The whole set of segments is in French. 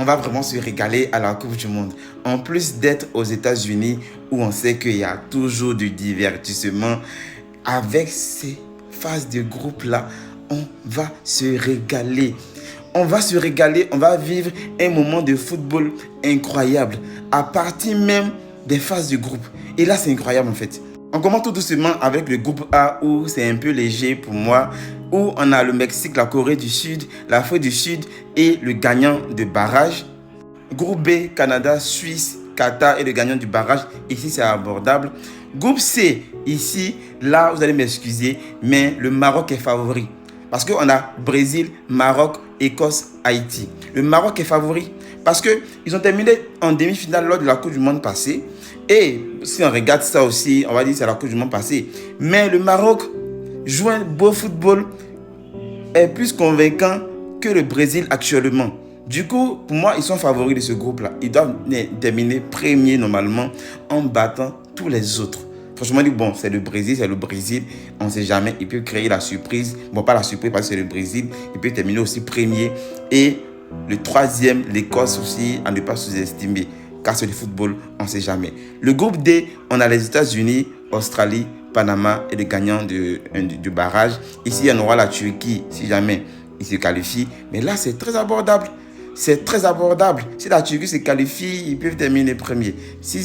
va vraiment se régaler à la Coupe du Monde. En plus d'être aux États-Unis, où on sait qu'il y a toujours du divertissement, avec ces phases de groupe-là, on va se régaler. On va se régaler, on va vivre un moment de football incroyable, à partir même des phases de groupe. Et là, c'est incroyable en fait. On commence tout doucement avec le groupe A où c'est un peu léger pour moi, où on a le Mexique, la Corée du Sud, l'Afrique du Sud et le gagnant de barrage. Groupe B, Canada, Suisse, Qatar et le gagnant du barrage. Ici, c'est abordable. Groupe C, ici, là, vous allez m'excuser, mais le Maroc est favori. Parce qu'on a Brésil, Maroc, Écosse, Haïti. Le Maroc est favori parce qu'ils ont terminé en demi-finale lors de la Coupe du Monde passée. Et si on regarde ça aussi, on va dire que c'est la Coupe du Monde passée. Mais le Maroc joue un beau football, est plus convaincant que le Brésil actuellement. Du coup, pour moi, ils sont favoris de ce groupe-là. Ils doivent terminer premier normalement en battant tous les autres. Franchement, bon, c'est le Brésil. On ne sait jamais. Ils peuvent créer la surprise. Bon, pas la surprise parce que c'est le Brésil. Ils peuvent terminer aussi premier. Et le troisième, l'Écosse aussi, à ne pas sous-estimer. Car c'est le football, on ne sait jamais. Le groupe D, on a les États-Unis, Australie, Panama et le gagnant du barrage. Ici, on aura la Turquie, si jamais ils se qualifient. Mais là, c'est très abordable. C'est très abordable. Si la Turquie se qualifie, ils peuvent terminer premier. Si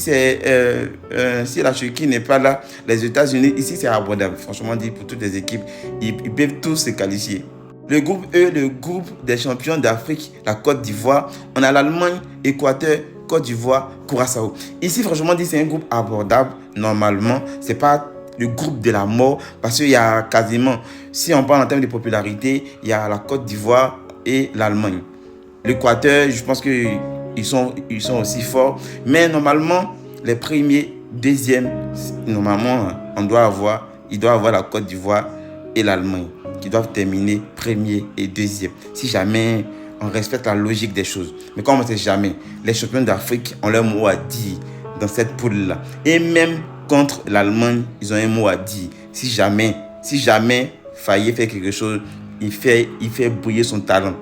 la Turquie n'est pas là, les États-Unis, ici, c'est abordable. Franchement dit, pour toutes les équipes, ils peuvent tous se qualifier. Le groupe E, le groupe des champions d'Afrique, la Côte d'Ivoire. On a l'Allemagne, Équateur, Côte d'Ivoire, Curaçao. Ici, franchement dit, c'est un groupe abordable. Normalement, c'est pas le groupe de la mort parce qu'il y a quasiment, si on parle en termes de popularité, il y a la Côte d'Ivoire et l'Allemagne. L'Équateur, je pense qu'ils sont aussi forts. Mais normalement, les premiers, deuxièmes, normalement, il doit avoir la Côte d'Ivoire et l'Allemagne qui doivent terminer premier et deuxième. Si jamais on respecte la logique des choses. Mais comme on ne sait jamais, les champions d'Afrique ont leur mot à dire dans cette poule-là. Et même contre l'Allemagne, ils ont un mot à dire. Si jamais Faye fait quelque chose, il fait briller son talent.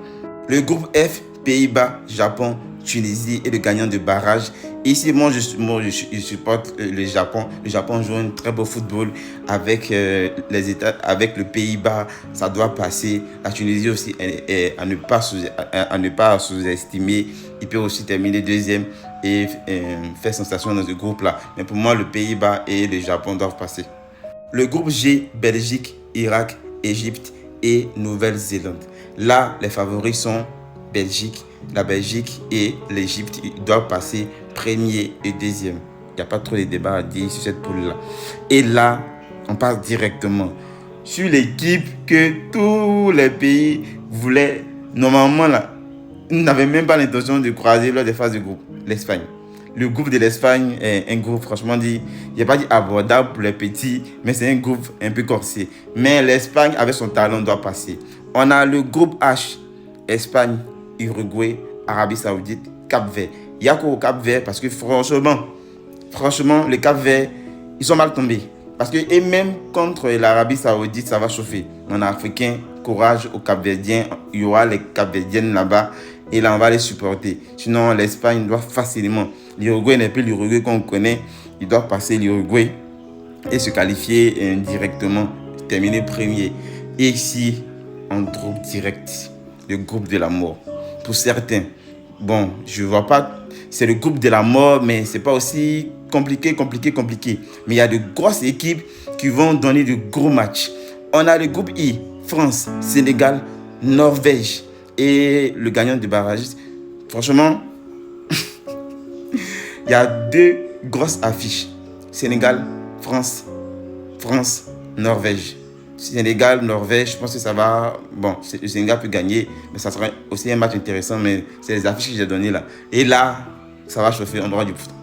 Le groupe F, Pays-Bas, Japon, Tunisie et le gagnant de barrage. Ici, moi, je supporte le Japon. Le Japon joue un très beau football avec les États, avec le Pays-Bas. Ça doit passer. La Tunisie aussi à ne pas sous-estimer. Il peut aussi terminer deuxième et faire sensation dans ce groupe-là. Mais pour moi, le Pays-Bas et le Japon doivent passer. Le groupe G, Belgique, Irak, Égypte et Nouvelle-Zélande. Là, les favoris sont la Belgique et l'Égypte. Ils doivent passer premier et deuxième. Il n'y a pas trop de débat à dire sur cette poule-là. Et là, on passe directement sur l'équipe que tous les pays voulaient. Normalement, là, ils n'avaient même pas l'intention de croiser lors des phases de groupe. L'Espagne. Le groupe de l'Espagne est un groupe, franchement dit, il n'y a pas dit abordable pour les petits, mais c'est un groupe un peu corsé. Mais l'Espagne, avec son talent, doit passer. On a le groupe H, Espagne, Uruguay, Arabie Saoudite, Cap-Vert. Il y a qu'au Cap-Vert parce que franchement, le Cap-Vert, ils sont mal tombés. Parce que et même contre l'Arabie Saoudite, ça va chauffer. On a Africain, courage aux Cap-Verdiens. Il y aura les Cap-Verdiennes là-bas. Et là, on va les supporter. Sinon, l'Espagne doit facilement. L'Uruguay n'est plus l'Uruguay qu'on connaît. Ils doivent passer l'Uruguay et se qualifier directement, terminer premier. Et ici, on trouve direct le groupe de la mort. Pour certains, bon, je vois pas, c'est le groupe de la mort, mais c'est pas aussi compliqué. Mais il y a de grosses équipes qui vont donner de gros matchs. On a le groupe I, France, Sénégal, Norvège et le gagnant du barrage. Franchement, il y a deux grosses affiches. Sénégal, France, Norvège. Sénégal, Norvège, je pense que ça va... Bon, le Sénégal peut gagner, mais ça sera aussi un match intéressant, mais c'est les affiches que j'ai données là. Et là, ça va chauffer,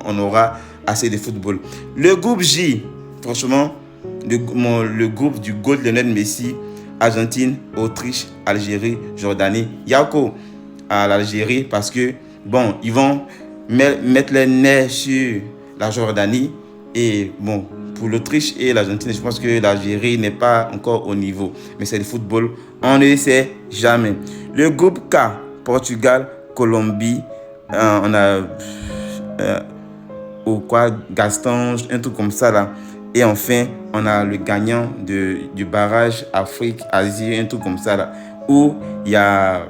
on aura assez de football. Le groupe J, franchement, le groupe du GOAT Lionel Messi, Argentine, Autriche, Algérie, Jordanie. Yako à l'Algérie parce que, bon, ils vont mettre les nerfs sur la Jordanie. Et bon, pour l'Autriche et l'Argentine, je pense que l'Algérie n'est pas encore au niveau. Mais c'est le football, on ne sait jamais. Le groupe K, Portugal, Colombie, on a ou quoi, Gaston, un truc comme ça là. Et enfin, on a le gagnant du barrage Afrique-Asie, un truc comme ça là, où il y a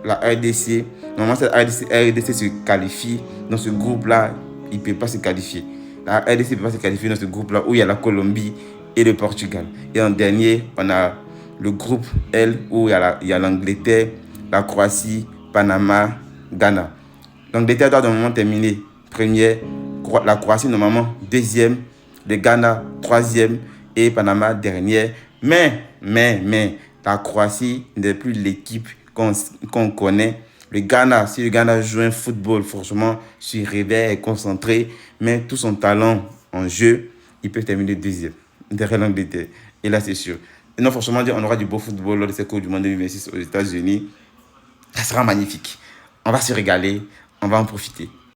la RDC. Normalement, cette RDC se qualifie dans ce groupe-là, il ne peut pas se qualifier. La RDC ne peut pas se qualifier dans ce groupe-là où il y a la Colombie et le Portugal. Et en dernier, on a le groupe L où il y a l'Angleterre, la Croatie, Panama, Ghana. L'Angleterre doit normalement terminer première, la Croatie normalement deuxième, le Ghana troisième et Panama dernière. Mais, la Croatie n'est plus l'équipe qu'on connaît. Le Ghana, si le Ghana joue un football, franchement, se réveille, est concentré, met tout son talent en jeu, il peut terminer deuxième derrière l'Angleterre. Et là, c'est sûr. Et non, franchement, on aura du beau football lors de cette Coupe du Monde 2026 aux États-Unis. Ça sera magnifique. On va se régaler, on va en profiter.